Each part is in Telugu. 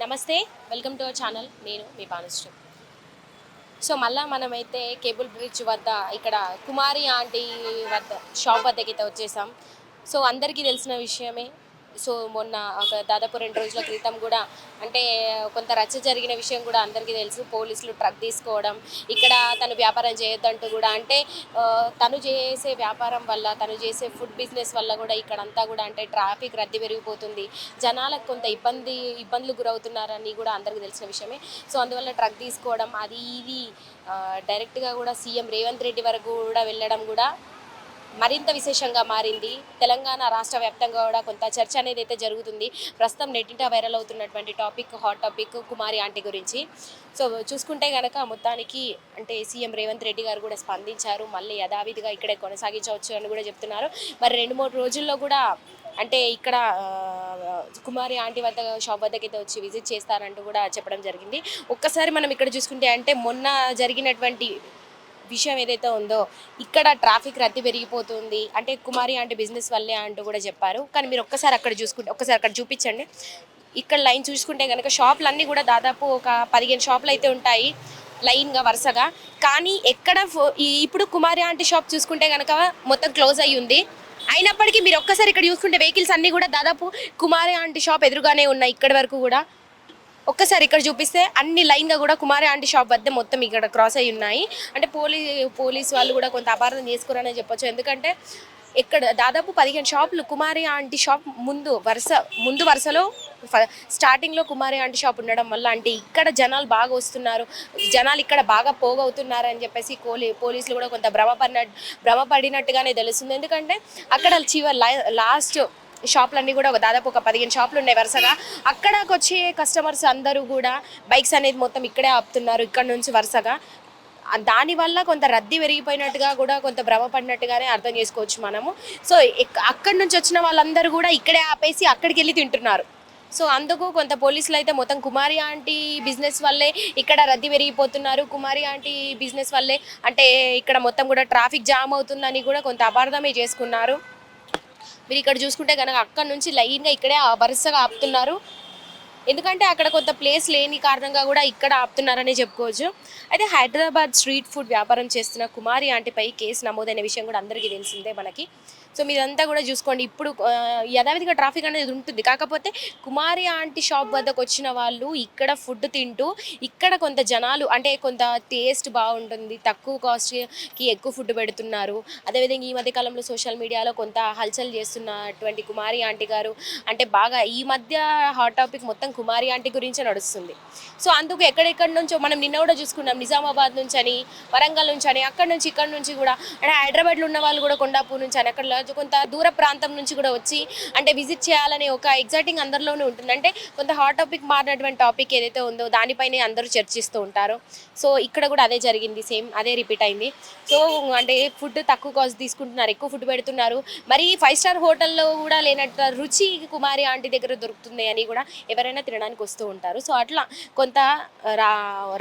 నమస్తే, వెల్కమ్ టు అవర్ ఛానల్. నేను మీ భానుశ్రీ. సో మళ్ళీ మనమైతే కేబుల్ బ్రిడ్జ్ వద్ద ఇక్కడ కుమారి ఆంటీ వద్ద షాప్ వద్దకైతే వచ్చేసాం. సో అందరికీ తెలిసిన విషయమే. సో మొన్న ఒక దాదాపు 2 రోజుల క్రితం కూడా అంటే కొంత రచ్చ జరిగిన విషయం కూడా అందరికీ తెలుసు. పోలీసులు ట్రక్ తీసుకోవడం, ఇక్కడ తను వ్యాపారం చేయొద్దంటూ కూడా అంటే తను చేసే వ్యాపారం వల్ల, తను చేసే ఫుడ్ బిజినెస్ వల్ల కూడా ఇక్కడంతా కూడా అంటే ట్రాఫిక్ రద్దీ పెరిగిపోతుంది, జనాలకు కొంత ఇబ్బందులు గురవుతున్నారని కూడా అందరికీ తెలిసిన విషయమే. సో అందువల్ల ట్రక్ తీసుకోవడం అది ఇది డైరెక్ట్గా కూడా సీఎం రేవంత్ రెడ్డి వరకు కూడా వెళ్ళడం కూడా మరింత విశేషంగా మారింది. తెలంగాణ రాష్ట్ర వ్యాప్తంగా కూడా కొంత చర్చ అనేది అయితే జరుగుతుంది. ప్రస్తుతం నెట్టింట వైరల్ అవుతున్నటువంటి హాట్ టాపిక్ కుమారి ఆంటీ గురించి. సో చూసుకుంటే కనుక మొత్తానికి అంటే సీఎం రేవంత్ రెడ్డి గారు కూడా స్పందించారు. మళ్ళీ యథావిధిగా ఇక్కడే కొనసాగించవచ్చు అని కూడా చెప్తున్నారు. మరి 2-3 రోజుల్లో కూడా అంటే ఇక్కడ కుమారి ఆంటీ వద్ద షాప్ వద్దకైతే వచ్చి విజిట్ చేస్తారంటూ కూడా చెప్పడం జరిగింది. ఒక్కసారి మనం ఇక్కడ చూసుకుంటే అంటే మొన్న జరిగినటువంటి విషయం ఏదైతే ఉందో ఇక్కడ ట్రాఫిక్ రద్దీ పెరిగిపోతుంది అంటే కుమారి ఆంటీ బిజినెస్ వల్లే అంటూ కూడా చెప్పారు. కానీ మీరు ఒక్కసారి అక్కడ చూపించండి. ఇక్కడ లైన్ చూసుకుంటే కనుక షాపులన్నీ కూడా దాదాపు ఒక 15 షాపులు అయితే ఉంటాయి లైన్గా వరుసగా. కానీ ఎక్కడ ఇప్పుడు కుమారి ఆంటీ షాప్ చూసుకుంటే కనుక మొత్తం క్లోజ్ అయ్యి ఉంది. అయినప్పటికీ మీరు ఒక్కసారి ఇక్కడ చూసుకుంటే వెహికల్స్ అన్నీ కూడా దాదాపు కుమారి ఆంటీ షాప్ ఎదురుగానే ఉన్నాయి. ఇక్కడి వరకు కూడా ఒక్కసారి ఇక్కడ చూపిస్తే అన్ని లైన్గా కూడా కుమారి ఆంటీ షాప్ వద్ద మొత్తం ఇక్కడ క్రాస్ అయ్యి ఉన్నాయి. అంటే పోలీస్ వాళ్ళు కూడా కొంత అపార్థం చేసుకోరనే చెప్పొచ్చు. ఎందుకంటే ఇక్కడ దాదాపు 15 షాపులు కుమారి ఆంటీ షాప్ ముందు వరుసలో స్టార్టింగ్లో కుమారి ఆంటీ షాప్ ఉండడం వల్ల అంటే ఇక్కడ జనాలు బాగా వస్తున్నారు, జనాలు ఇక్కడ బాగా పోగవుతున్నారు అని చెప్పేసి పోలీసులు కూడా కొంత భ్రమపడినట్టుగానే తెలుస్తుంది. ఎందుకంటే అక్కడ లాస్ట్ షాపులన్నీ కూడా దాదాపు ఒక 15 షాపులు ఉన్నాయి వరుసగా. అక్కడికి వచ్చే కస్టమర్స్ అందరూ కూడా బైక్స్ అనేది మొత్తం ఇక్కడే ఆపుతున్నారు ఇక్కడ నుంచి వరుసగా. దానివల్ల కొంత రద్దీ పెరిగిపోయినట్టుగా కూడా కొంత భ్రమపడినట్టుగానే అర్థం చేసుకోవచ్చు మనము. సో అక్కడి నుంచి వచ్చిన వాళ్ళందరూ కూడా ఇక్కడే ఆపేసి అక్కడికి వెళ్ళి తింటున్నారు. సో అందుకు కొంత పోలీసులు అయితే మొత్తం కుమారి ఆంటీ బిజినెస్ వల్లే ఇక్కడ రద్దీ పెరిగిపోతున్నారు, కుమారి ఆంటీ బిజినెస్ వల్లే అంటే ఇక్కడ మొత్తం కూడా ట్రాఫిక్ జామ్ అవుతుందని కూడా కొంత అపార్థమే చేసుకున్నారు. మీరు ఇక్కడ చూసుకుంటే కనుక అక్కడ నుంచి లైన్గా ఇక్కడే వరుసగా ఆపుతున్నారు. ఎందుకంటే అక్కడ కొంత ప్లేస్ లేని కారణంగా కూడా ఇక్కడ ఆపుతున్నారని చెప్పుకోవచ్చు. అయితే హైదరాబాద్ స్ట్రీట్ ఫుడ్ వ్యాపారం చేస్తున్న కుమారి ఆంటీపై కేసు నమోదైన విషయం కూడా అందరికీ తెలిసిందే మనకి. సో మీరంతా కూడా చూసుకోండి. ఇప్పుడు యథావిధిగా ట్రాఫిక్ అనేది ఉంటుంది. కాకపోతే కుమారి ఆంటీ షాప్ వద్దకు వచ్చిన వాళ్ళు ఇక్కడ ఫుడ్ తింటూ ఇక్కడ కొంత జనాలు అంటే కొంత టేస్ట్ బాగుంటుంది, తక్కువ కాస్ట్కి ఎక్కువ ఫుడ్ పెడుతున్నారు. అదేవిధంగా ఈ మధ్య కాలంలో సోషల్ మీడియాలో కొంత హల్చల్ చేస్తున్నటువంటి కుమారి ఆంటీ గారు అంటే బాగా ఈ మధ్య హాట్ టాపిక్ మొత్తం కుమారి ఆంటీ గురించే నడుస్తుంది. సో అందుకు ఎక్కడెక్కడి నుంచో మనం నిన్న కూడా చూసుకున్నాం, నిజామాబాద్ నుంచి అని, వరంగల్ నుంచి అని, అక్కడి నుంచి ఇక్కడ నుంచి కూడా అంటే హైదరాబాద్లో ఉన్న వాళ్ళు కూడా కొండాపూర్ నుంచి అని అక్కడ కొంత దూర ప్రాంతం నుంచి కూడా వచ్చి అంటే విజిట్ చేయాలనే ఒక ఎగ్జైటింగ్ అందరిలోనే ఉంటుంది. అంటే కొంత హాట్ టాపిక్ మారినటువంటి టాపిక్ ఏదైతే ఉందో దానిపైనే అందరూ చర్చిస్తూ ఉంటారు. సో ఇక్కడ కూడా అదే జరిగింది, సేమ్ అదే రిపీట్ అయింది. సో అంటే ఫుడ్ తక్కువ కాస్ట్ తీసుకుంటున్నారు, ఎక్కువ ఫుడ్ పెడుతున్నారు. మరి 5 స్టార్ హోటల్లో కూడా లేనట్టు రుచి కుమారి ఆంటీ దగ్గర దొరుకుతుంది అని కూడా ఎవరైనా తినడానికి వస్తూ ఉంటారు. సో అట్లా కొంత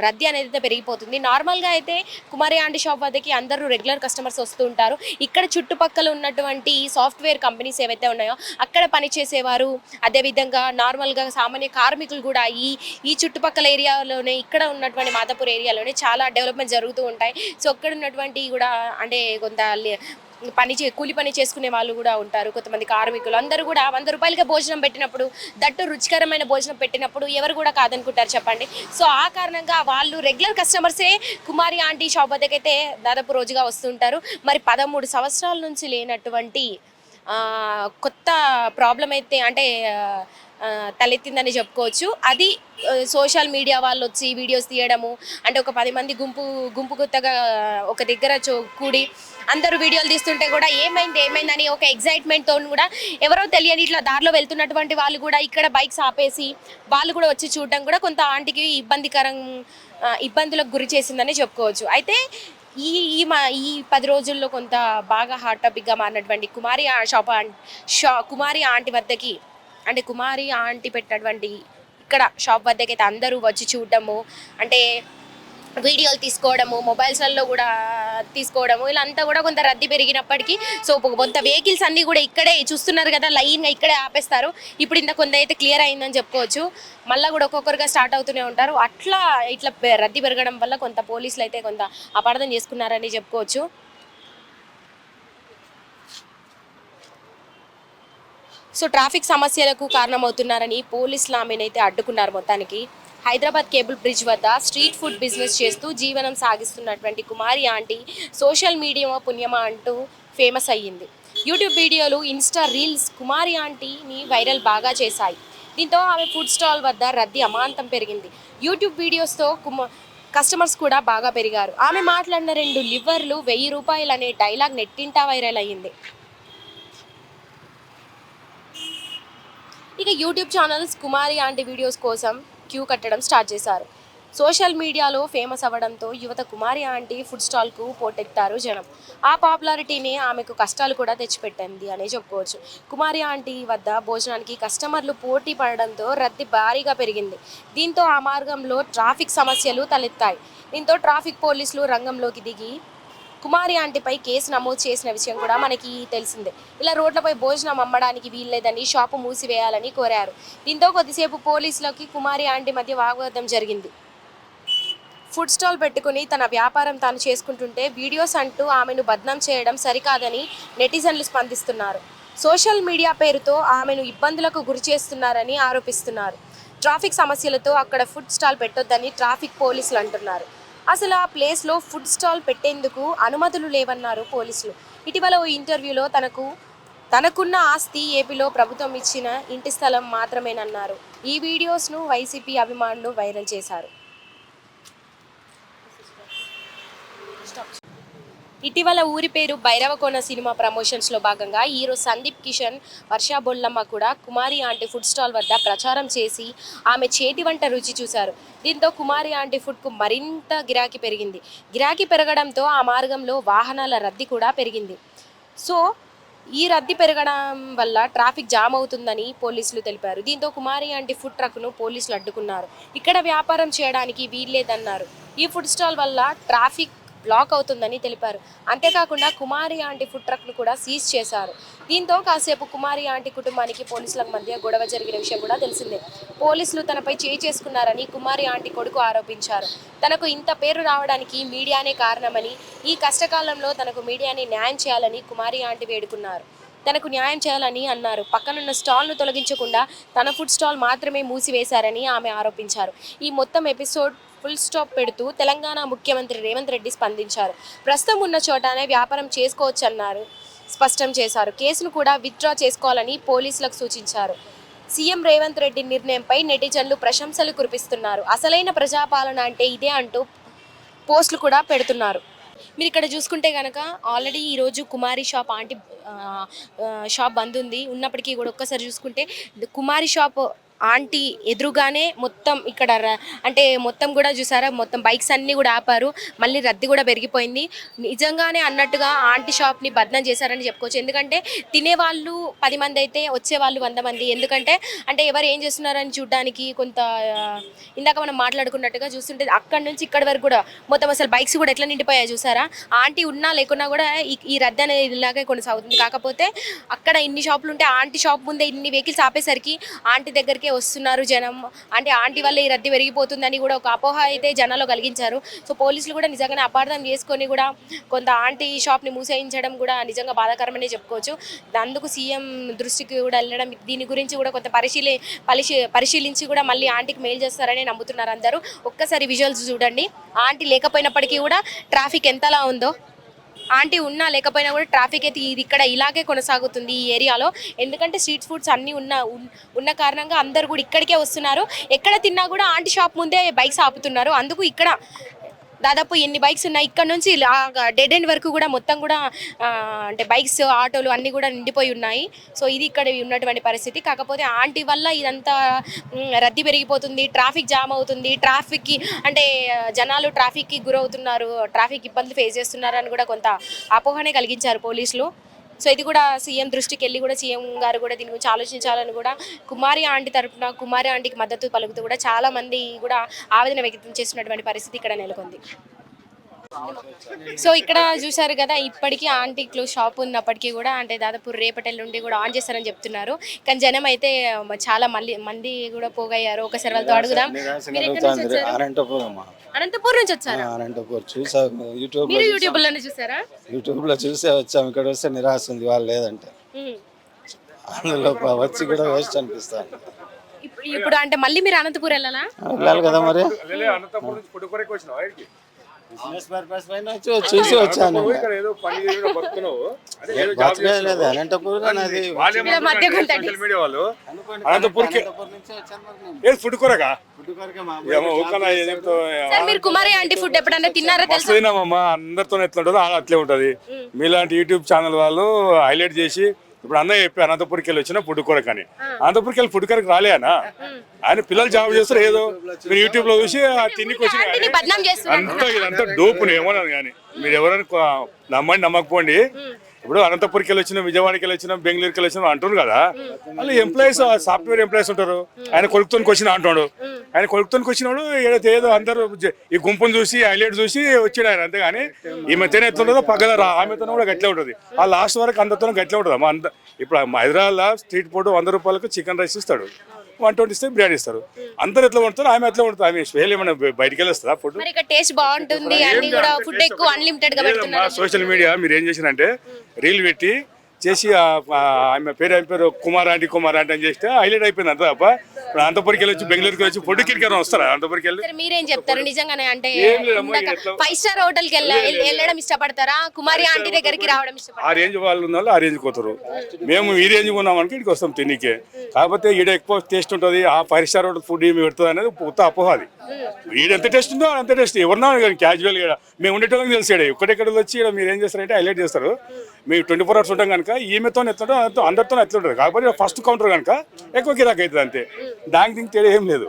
రద్దీ అనేది పెరిగిపోతుంది. నార్మల్గా అయితే కుమారి ఆంటీ షాప్ వద్దకి అందరూ రెగ్యులర్ కస్టమర్స్ వస్తూ ఉంటారు. ఇక్కడ చుట్టుపక్కల ఉన్నటువంటి సాఫ్ట్వేర్ కంపెనీస్ ఏవైతే ఉన్నాయో అక్కడ పనిచేసేవారు, అదేవిధంగా నార్మల్గా సామాన్య కార్మికులు కూడా ఈ చుట్టుపక్కల ఏరియాలోనే ఇక్కడ ఉన్నటువంటి మాదాపూర్ ఏరియాలోనే చాలా డెవలప్మెంట్ జరుగుతూ ఉంటాయి. సో అక్కడ ఉన్నటువంటి కూడా అంటే కొంత కూలి పని చేసుకునే వాళ్ళు కూడా ఉంటారు. కొంతమంది కార్మికులు అందరూ కూడా 100 రూపాయలకి భోజనం పెట్టినప్పుడు, దట్టు రుచికరమైన భోజనం పెట్టినప్పుడు ఎవరు కూడా కాదనుకుంటారు చెప్పండి. సో ఆ కారణంగా వాళ్ళు రెగ్యులర్ కస్టమర్సే కుమారి ఆంటీ షాప్ వద్దకైతే దాదాపు రోజుగా వస్తుంటారు. మరి 13 సంవత్సరాల నుంచి లేనటువంటి కొత్త ప్రాబ్లం అయితే అంటే తలెత్తిందని చెప్పుకోవచ్చు. అది సోషల్ మీడియా వాళ్ళు వచ్చి వీడియోస్ తీయడము అంటే ఒక 10 మంది గుంపు కొత్తగా ఒక దగ్గర కూడి అందరూ వీడియోలు తీస్తుంటే కూడా ఏమైందని ఒక ఎగ్జైట్మెంట్తో కూడా ఎవరో తెలియని ఇట్లా దారిలో వెళ్తున్నటువంటి వాళ్ళు కూడా ఇక్కడ బైక్స్ ఆపేసి వాళ్ళు కూడా వచ్చి చూడడం కూడా కొంత ఆంటీకి ఇబ్బందులకు గురి చేసిందని చెప్పుకోవచ్చు. అయితే ఈ 10 రోజుల్లో కొంత బాగా హాట్ టాపిక్గా మారినటువంటి కుమారి ఆంటీ వద్దకి అంటే కుమారి ఆంటీ పెట్టినటువంటి ఇక్కడ షాప్ వద్దకైతే అందరూ వచ్చి చూడడము అంటే వీడియోలు తీసుకోవడము, మొబైల్స్లలో కూడా తీసుకోవడము, ఇలా అంతా కూడా కొంత రద్దీ పెరిగినప్పటికీ సో కొంత వెహికల్స్ అన్నీ కూడా ఇక్కడే చూస్తున్నారు కదా, లైన్గా ఇక్కడే ఆపేస్తారు. ఇప్పుడు ఇంత కొంత అయితే క్లియర్ అయిందని చెప్పుకోవచ్చు. మళ్ళీ కూడా ఒక్కొక్కరుగా స్టార్ట్ అవుతూనే ఉంటారు. అట్లా ఇట్లా రద్దీ పెరగడం వల్ల కొంత పోలీసులు అయితే కొంత అపార్థం చేసుకున్నారని చెప్పుకోవచ్చు. సో ట్రాఫిక్ సమస్యలకు కారణమవుతున్నారని పోలీసులు ఆమెనైతే అడ్డుకున్నారు మొత్తానికి. హైదరాబాద్ కేబుల్ బ్రిడ్జ్ వద్ద స్ట్రీట్ ఫుడ్ బిజినెస్ చేస్తూ జీవనం సాగిస్తున్నటువంటి కుమారి ఆంటీ సోషల్ మీడియా పుణ్యమా అంటూ ఫేమస్ అయ్యింది. యూట్యూబ్ వీడియోలు, ఇన్స్టా రీల్స్ కుమారి ఆంటీని వైరల్ బాగా చేశాయి. దీంతో ఆమె ఫుడ్ స్టాల్ వద్ద రద్దీ అమాంతం పెరిగింది. యూట్యూబ్ వీడియోస్తో కస్టమర్స్ కూడా బాగా పెరిగారు. ఆమె మాట్లాడిన 2 లివర్లు 1000 రూపాయలు అనే డైలాగ్ నెట్టింటా వైరల్ అయ్యింది. ఇక యూట్యూబ్ ఛానల్స్ కుమారి ఆంటీ వీడియోస్ కోసం క్యూ కట్టడం స్టార్ట్ చేశారు. సోషల్ మీడియాలో ఫేమస్ అవ్వడంతో యువత కుమారి ఆంటీ ఫుడ్ స్టాల్కు పోటెత్తారు జనం. ఆ పాపులారిటీని ఆమెకు కష్టాలు కూడా తెచ్చిపెట్టింది అనే చెప్పుకోవచ్చు. కుమారి ఆంటీ వద్ద భోజనానికి కస్టమర్లు పోటీ పడడంతో రద్దీ భారీగా పెరిగింది. దీంతో ఆ మార్గంలో ట్రాఫిక్ సమస్యలు తలెత్తాయి. దీంతో ట్రాఫిక్ పోలీసులు రంగంలోకి దిగి కుమారి ఆంటీపై కేసు నమోదు చేసిన విషయం కూడా మనకి తెలిసిందే. ఇలా రోడ్లపై భోజనం అమ్మడానికి వీల్లేదని, షాపు మూసివేయాలని కోరారు. దీంతో కొద్దిసేపు పోలీసులకి కుమారి ఆంటీ మధ్య వాగ్వాదం జరిగింది. ఫుడ్ స్టాల్ పెట్టుకుని తన వ్యాపారం తాను చేసుకుంటుంటే వీడియోస్ అంటూ ఆమెను బద్నాం చేయడం సరికాదని నెటిజన్లు స్పందిస్తున్నారు. సోషల్ మీడియా పేరుతో ఆమెను ఇబ్బందులకు గురి చేస్తున్నారని ఆరోపిస్తున్నారు. ట్రాఫిక్ సమస్యలతో అక్కడ ఫుడ్ స్టాల్ పెట్టొద్దని ట్రాఫిక్ పోలీసులు అంటున్నారు. అసలు ఆ ప్లేస్లో ఫుడ్ స్టాల్ పెట్టేందుకు అనుమతులు లేవన్నారు పోలీసులు. ఇటీవల ఓ ఇంటర్వ్యూలో తనకున్న ఆస్తి ఏపీలో ప్రభుత్వం ఇచ్చిన ఇంటి స్థలం మాత్రమేనన్నారు. ఈ వీడియోస్ను వైసీపీ అభిమానులు వైరల్ చేశారు. ఇటీవల ఊరి పేరు భైరవకోన సినిమా ప్రమోషన్స్లో భాగంగా హీరో సందీప్ కిషన్, వర్షా బొల్లమ్మ కూడా కుమారి ఆంటీ ఫుడ్ స్టాల్ వద్ద ప్రచారం చేసి ఆమె చేతి వంట రుచి చూశారు. దీంతో కుమారి ఆంటీ ఫుడ్కు మరింత గిరాకీ పెరిగింది. గిరాకీ పెరగడంతో ఆ మార్గంలో వాహనాల రద్దీ కూడా పెరిగింది. సో ఈ రద్దీ పెరగడం వల్ల ట్రాఫిక్ జామ్ అవుతుందని పోలీసులు తెలిపారు. దీంతో కుమారి ఆంటీ ఫుడ్ ట్రక్ను పోలీసులు అడ్డుకున్నారు. ఇక్కడ వ్యాపారం చేయడానికి వీల్లేదన్నారు. ఈ ఫుడ్ స్టాల్ వల్ల ట్రాఫిక్ బ్లాక్ అవుతుందని తెలిపారు. అంతేకాకుండా కుమారి ఆంటీ ఫుడ్ ట్రక్ను కూడా సీజ్ చేశారు. దీంతో కాసేపు కుమారి ఆంటీ కుటుంబానికి పోలీసుల మధ్య గొడవ జరిగిన విషయం కూడా తెలిసిందే. పోలీసులు తనపై చేయి చేసుకున్నారని కుమారి ఆంటీ కొడుకు ఆరోపించారు. తనకు ఇంత పేరు రావడానికి మీడియానే కారణమని, ఈ కష్టకాలంలో తనకు మీడియాని న్యాయం చేయాలని కుమారి ఆంటీ వేడుకున్నారు. తనకు న్యాయం చేయాలని అన్నారు. పక్కనున్న స్టాల్ను తొలగించకుండా తన ఫుడ్ స్టాల్ మాత్రమే మూసివేశారని ఆమె ఆరోపించారు. ఈ మొత్తం ఎపిసోడ్ ఫుల్ స్టాప్ పెడుతూ తెలంగాణ ముఖ్యమంత్రి రేవంత్ రెడ్డి స్పందించారు. ప్రస్తుతం ఉన్న చోటనే వ్యాపారం చేసుకోవచ్చన్నారు స్పష్టం చేశారు. కేసును కూడా విత్డ్రా చేసుకోవాలని పోలీసులకు సూచించారు. సీఎం రేవంత్ రెడ్డి నిర్ణయంపై నెటిజన్లు ప్రశంసలు కురిపిస్తున్నారు. అసలైన ప్రజాపాలన అంటే ఇదే అంటూ పోస్టులు కూడా పెడుతున్నారు. మీరు ఇక్కడ చూసుకుంటే కనుక ఆల్రెడీ ఈరోజు కుమారి షాప్ ఆంటీ షాప్ బంద్ ఉంది. ఉన్నప్పటికీ కూడా ఒక్కసారి చూసుకుంటే కుమారి షాప్ ఆంటీ ఎదురుగానే మొత్తం ఇక్కడ అంటే మొత్తం కూడా చూసారా, మొత్తం బైక్స్ అన్నీ కూడా ఆపారు. మళ్ళీ రద్దీ కూడా పెరిగిపోయింది. నిజంగానే అన్నట్టుగా ఆంటీ షాప్ని బద్నాం చేశారని చెప్పుకోవచ్చు. ఎందుకంటే తినేవాళ్ళు 10 మంది అయితే వచ్చేవాళ్ళు 100 మంది. ఎందుకంటే అంటే ఎవరు ఏం చేస్తున్నారని చూడడానికి కొంత ఇందాక మనం మాట్లాడుకున్నట్టుగా చూస్తుంటే అక్కడి నుంచి ఇక్కడి వరకు కూడా మొత్తం అసలు బైక్స్ కూడా ఎట్లా నిండిపోయాయి చూసారా. ఆంటీ ఉన్నా లేకున్నా కూడా ఈ రద్దీ అనేది ఇలాగే కొనసాగుతుంది. కాకపోతే అక్కడ ఇన్ని షాపులు ఉంటే ఆంటీ షాప్ ముందే ఇన్ని వెహికల్స్ ఆపేసరికి ఆంటీ దగ్గరికి వస్తున్నారు జనం. అంటే ఆంటీ వల్ల ఈ రద్దీ పెరిగిపోతుందని కూడా ఒక అపోహ అయితే జనాల్లో కలిగించారు. సో పోలీసులు కూడా నిజంగానే అపార్థం చేసుకొని కూడా కొంత ఆంటీ షాప్ని మూసేయించడం కూడా నిజంగా బాధాకరమనే చెప్పుకోవచ్చు. అందుకు సీఎం దృష్టికి కూడా వెళ్ళడం, దీని గురించి కూడా కొంత పరిశీలించి కూడా మళ్ళీ ఆంటీకి మెయిల్ చేస్తారని నమ్ముతున్నారు అందరూ. ఒక్కసారి విజువల్స్ చూడండి. ఆంటీ లేకపోయినప్పటికీ కూడా ట్రాఫిక్ ఎంతలా ఉందో. ఆంటీ ఉన్నా లేకపోయినా కూడా ట్రాఫిక్ అయితే ఇది ఇక్కడ ఇలాగే కొనసాగుతుంది ఈ ఏరియాలో. ఎందుకంటే స్ట్రీట్ ఫుడ్స్ అన్నీ ఉన్న కారణంగా అందరు కూడా ఇక్కడికే వస్తున్నారు. ఎక్కడ తిన్నా కూడా ఆంటీ షాప్ ముందే బైక్స్ ఆపుతున్నారు. అందుకు ఇక్కడ దాదాపు ఎన్ని బైక్స్ ఉన్నాయి, ఇక్కడ నుంచి డెడ్ ఎండ్ వరకు కూడా మొత్తం కూడా అంటే బైక్స్, ఆటోలు అన్నీ కూడా నిండిపోయి ఉన్నాయి. సో ఇది ఇక్కడ ఉన్నటువంటి పరిస్థితి. కాకపోతే ఆంటీ వల్ల ఇదంతా రద్దీ పెరిగిపోతుంది, ట్రాఫిక్ జామ్ అవుతుంది, ట్రాఫిక్కి అంటే జనాలు ట్రాఫిక్కి గురవుతున్నారు, ట్రాఫిక్ ఇబ్బందులు ఫేస్ చేస్తున్నారు అని కూడా కొంత అపోహనే కలిగించారు పోలీసులు. సో ఇది కూడా సీఎం దృష్టికి వెళ్ళి కూడా సీఎం గారు కూడా దీని గురించి ఆలోచించాలని కూడా కుమారి ఆంటీ తరపున కుమారి ఆంటీకి మద్దతు పలుకుతూ కూడా చాలా మంది కూడా ఆవేదన వ్యక్తం చేస్తున్నటువంటి పరిస్థితి ఇక్కడ నెలకొంది. సో ఇక్కడ చూసారు కదా, ఇప్పటికీ ఆంటీ క్లోజ్ షాప్ ఉన్నప్పటికీ కూడా అంటే దాదాపు రేపటి నుండి కూడా ఆన్ చేస్తారని చెప్తున్నారు. కానీ జనం అయితే చాలా మంది కూడా పోగయ్యారు. ఒకసారి వాళ్ళతో అడుగుదాం. మీరు ఎక్కడి నుంచి వచ్చారు? అనంతపూర్ నుంచి వచ్చారా? అనంతపూర్ చూసాము, మీరు యూట్యూబ్ లోనే చూసారా? యూట్యూబ్ లో చూసే వచ్చాము. ఇక్కడ వస్తే నిరాశ ఉంది, వాళ్ళు లేదంటే అందులో వచ్చి కూడా వేస్ట్ అనిపిస్తాను. ఇప్పుడు అంటే మళ్ళీ మీరు అనంతపూర్ వెళ్ళాలి కదా మరి. చూసి వచ్చాను. బతకలేదు అనంతపూర్ కుమారి ఆంటీ ఫుడ్ ఎప్పుడన్నా తిన్నారా? తెలుసుమా అందరితో ఎట్లుంటుందో అట్లే ఉంటది. మీలాంటి యూట్యూబ్ ఛానల్ వాళ్ళు హైలైట్ చేసి ఇప్పుడు అన్నయ్య చెప్పి అనంతపురికి వెళ్ళి వచ్చిన ఫుడ్ కొరకు అని, అనంతపురికి వెళ్ళి ఫుడ్ కొరకు రాలే అన్న. ఆయన పిల్లలు జాబ్ చేస్తారు, ఏదో మీరు యూట్యూబ్ లో చూసి తినికి వచ్చిన అంతా ఇదంతా డోపుని ఏమన్నాను. కానీ మీరు ఎవరైనా నమ్మండి నమ్మకపోండి, ఇప్పుడు అనంతపురికి వెళ్ళి వచ్చిన, విజయవాడకి వెళ్ళి వచ్చిన, బెంగళూరుకి వెళ్ళి వచ్చిన అంటారు కదా, వాళ్ళు ఎంప్లాయీస్ సాఫ్ట్వేర్ ఎంప్లాయీస్ ఉంటారు. ఆయన కొడుకుతోనికి వచ్చిన అంటున్నాడు. ఆయన కొడుకుతోనికి వచ్చినాడు ఏదో అందరూ ఈ గుంపును చూసి హైలైట్ చూసి వచ్చాడు ఆయన. అంతేగాని ఈమె తిన ఎట్లుంటుందో పక్కన ఆమెతో కూడా గట్లే ఉంటుంది. ఆ లాస్ట్ వరకు అందరితో గట్లే ఉంటుంది. అంత ఇప్పుడు హైదరాబాద్లో స్ట్రీట్ ఫుడ్ 100 రూపాయలకు చికెన్ రైస్ ఇస్తాడు, 120 ఇస్తే బిర్యానీ ఇస్తారు. అందరు ఎట్లా వండుతారు, ఆమె ఎట్లా వండుతుంది. ఆమె స్పెషల్ ఏమైనా బయటికి వెళ్ళొస్తుందా ఫుడ్? టేస్ట్ బాగుంటుంది, సోషల్ మీడియా మీరు ఏం చేసినంటే రీల్ పెట్టి చేసి ఆమె పేరు కుమార్ ఆంటీ అని చేస్తే హైలైట్ అయిపోయింది. అంత తప్ప ఇప్పుడు అనంతపురికి వెళ్ళి వచ్చి బెంగళూరుకి వచ్చి ఫుడ్ కిరికారం వస్తారా? అనంతపురికి వెళ్ళి మీరేం చెప్తారు నిజంగానే? అంటే 5 స్టార్ హోటల్ కి వెళ్ళడం ఇష్టపడతారా, కుమారి ఆంటీ దగ్గరికి రావడం ఇష్టపడతారా? ఆ రేంజ్ వాళ్ళు ఉన్న వాళ్ళు ఆ రేంజ్ పోతారు. మేము ఈ రేంజ్ ఉన్నామనుకో ఇక్కడికి వస్తాం తినీకే. కాకపోతే ఈడ ఎక్కువ టేస్ట్ ఉంటుంది, ఆ 5 స్టార్ హోటల్ ఫుడ్ ఏమి పెడుతుంది అనేది కొత్త అపోహాది. ఈడ ఎంత టేస్ట్ ఉందో అంత టేస్ట్ ఎవరన్నా క్యాజువల్ గా మేము ఉండేటోళ్ళకి తెలిసాడు. ఎక్కడెక్కడ వచ్చి మీరు ఏం చేస్తారంటే హైలైట్ చేస్తారు. మేము 24 hours ఉంటాం కనుక ఈమెతో ఎట్లుంటుందో అందరితో ఎట్లుంటుంది. కాకపోతే ఫస్ట్ కౌంటర్ కనుక ఎక్కువ గిరాక్ అవుతుంది అంతే, దానికి దీనికి తేడా ఏం లేదు.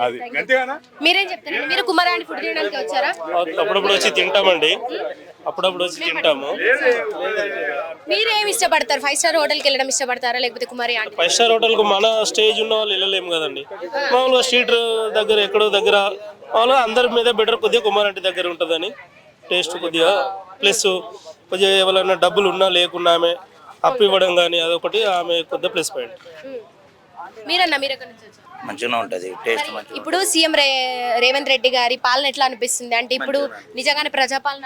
అది అంతేగానా? మీరేం చెప్తారండి? మీరు కుమారి ఆంటీ ఫుడ్ తినడానికి వచ్చారా? అప్పుడప్పుడు వచ్చి తింటామండి, అప్పుడప్పుడు వచ్చి తింటాము. మీరేమి ఇష్టపడతారు? 5 స్టార్ హోటల్కి వెళ్ళడం ఇష్టపడతారా లేకపోతే కుమారి ఆంటీ? 5 స్టార్ హోటల్కు మన స్టేజ్ ఉన్న వాళ్ళు వెళ్ళలేము కదండి. మామూలుగా స్ట్రీట్ దగ్గర ఎక్కడో దగ్గర మామూలుగా అందరి మీద బెటర్ కొద్దిగా కుమారి ఆంటీ దగ్గర ఉంటుందని టేస్ట్ కొద్దిగా, ప్లస్ కొద్దిగా ఎవరైనా డబ్బులు ఉన్నా లేకున్నా ఆమె అప్పు ఇవ్వడం కానీ అదొకటి ఆమె కొద్దిగా ప్లస్ పాయింట్. మీరన్నా మీరు ఎక్కడి నుంచి వచ్చారు? మంచిగా ఉంటుంది టేస్ట్. ఇప్పుడు సీఎం రేవంత్ రెడ్డి గారి పాలన ఎట్లా అనిపిస్తుంది? అంటే ఇప్పుడు నిజంగానే ప్రజాపాలన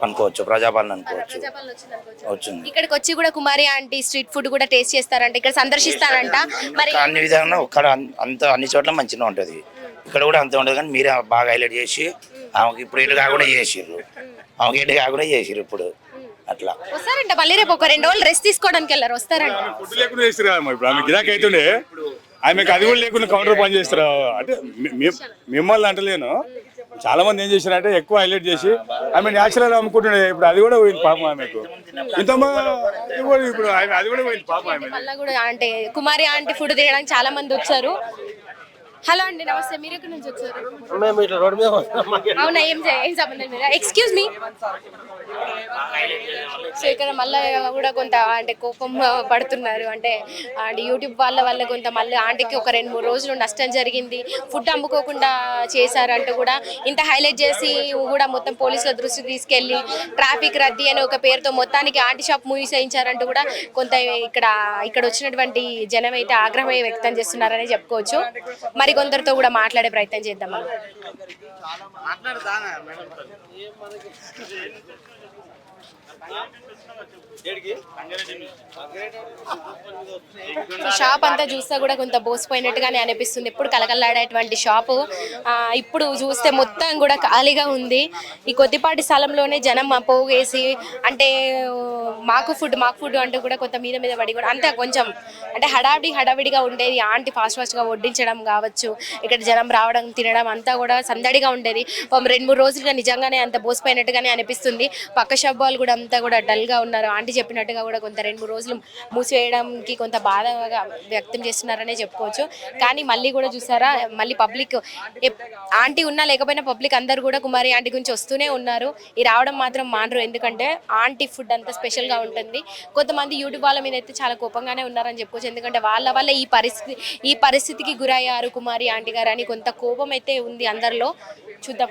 అనుకోవచ్చు, ప్రజాపాలన అనుకోవచ్చు. వచ్చింది. ఇక్కడికి వచ్చి కూడా కుమారి ఆంటీ స్ట్రీట్ ఫుడ్ కూడా టేస్ట్ చేస్తారంట, ఇక్కడ సందర్శిస్తారంట. మరి అన్ని విధాలుగా ఇక్కడ అన్ని చోట్ల మంచిగా ఉంటుంది, ఇక్కడ కూడా అంతే ఉంటుంది. కానీ మీరు బాగా హైలైట్ చేసి ఆమెకి ఇప్పుడు ఇటుగా కూడా చేసిర్రు, ఆమెకి ఇటుగా కూడా చేసిర్రు ఇప్పుడు అట్లా. వస్తారంట మళ్ళీ రేపు ఒక 2 రోజులు రెస్ట్ తీసుకోవడానికి వెళ్ళారు, వస్తారంట. ఫుడ్ లేకుండా చేస్తారు కదా ఇప్పుడు ఆమె గిరాకీ అవుతుండే, ఆమెకు అది కూడా లేకుండా కౌంటర్ పని చేస్తారు. అంటే మిమ్మల్ని అంటలేను, చాలా మంది ఏం చేశారంటే ఎక్కువ హైలైట్ చేసి ఆమె న్యాచురల్ అమ్ముకుంటుండే. ఇప్పుడు అది కూడా పోయింది పాపం ఆమెకు. ఇప్పుడు ఆమె అది కూడా పోయింది పాపం ఆమె. మళ్ళీ కూడా అంటే కుమారి ఆంటీ ఫుడ్ తినడానికి చాలా మంది వచ్చారు. హలో అండి, నమస్తే. మీరు ఎక్కడి నుంచి వచ్చారు? అవునా, ఏం సంబంధం మీరు? Excuse me. సో ఇక్కడ మళ్ళీ కూడా కొంత అంటే కోపం పడుతున్నారు. అంటే యూట్యూబ్ వల్ల కొంత మళ్ళీ ఆంటీకి ఒక 2-3 రోజులు నష్టం జరిగింది, ఫుడ్ అమ్ముకోకుండా చేశారంటూ కూడా ఇంత హైలైట్ చేసి కూడా మొత్తం పోలీసుల దృష్టికి తీసుకెళ్ళి ట్రాఫిక్ రద్దీ అనే ఒక పేరుతో మొత్తానికి ఆంటీ షాప్ మూసేయించారంటూ కూడా కొంత ఇక్కడ వచ్చినటువంటి జనం అయితే ఆగ్రహం వ్యక్తం చేస్తున్నారని చెప్పుకోవచ్చు. మరి కొందరితో కూడా మాట్లాడే ప్రయత్నం చేద్దాం. షాప్ అంతా చూస్తే కూడా కొంత బోసిపోయినట్టుగానే అనిపిస్తుంది. ఎప్పుడు కలకల్లాడేటువంటి షాపు ఇప్పుడు చూస్తే మొత్తం కూడా ఖాళీగా ఉంది. ఈ కొద్దిపాటి స్థలంలోనే జనం పోగేసి అంటే మాకు ఫుడ్ అంటూ కూడా కొంత మీద పడి కూడా అంతా కొంచెం అంటే హడావిడిగా ఉండేది. ఆంటీ ఫాస్ట్గా వడ్డించడం కావచ్చు, ఇక్కడ జనం రావడం తినడం అంతా కూడా సందడిగా ఉండేది. 2-3 రోజులుగా నిజంగానే అంత బోసిపోయినట్టుగానే అనిపిస్తుంది. పక్క షాప్ వాళ్ళు కూడా అంతా కూడా డల్గా ఉన్నారు. ఆంటీ చెప్పినట్టుగా కూడా కొంత 2-3 రోజులు మూసివేయడానికి కొంత బాధగా వ్యక్తం చేస్తున్నారనే చెప్పుకోవచ్చు. కానీ మళ్ళీ కూడా చూసారా, మళ్ళీ పబ్లిక్ ఆంటీ ఉన్నా లేకపోయినా పబ్లిక్ అందరూ కూడా కుమారి ఆంటీ గురించి వస్తూనే ఉన్నారు. ఈ రావడం మాత్రం మానరు, ఎందుకంటే ఆంటీ ఫుడ్ అంతా స్పెషల్గా ఉంటుంది. కొంతమంది యూట్యూబ్ వాళ్ళ మీద అయితే చాలా కోపంగానే ఉన్నారని చెప్పుకోవచ్చు, ఎందుకంటే వాళ్ళ వల్ల ఈ పరిస్థితికి గురయ్యారు కుమారి ఆంటీ గారు అని కొంత కోపం అయితే ఉంది అందరిలో. చూద్దాం.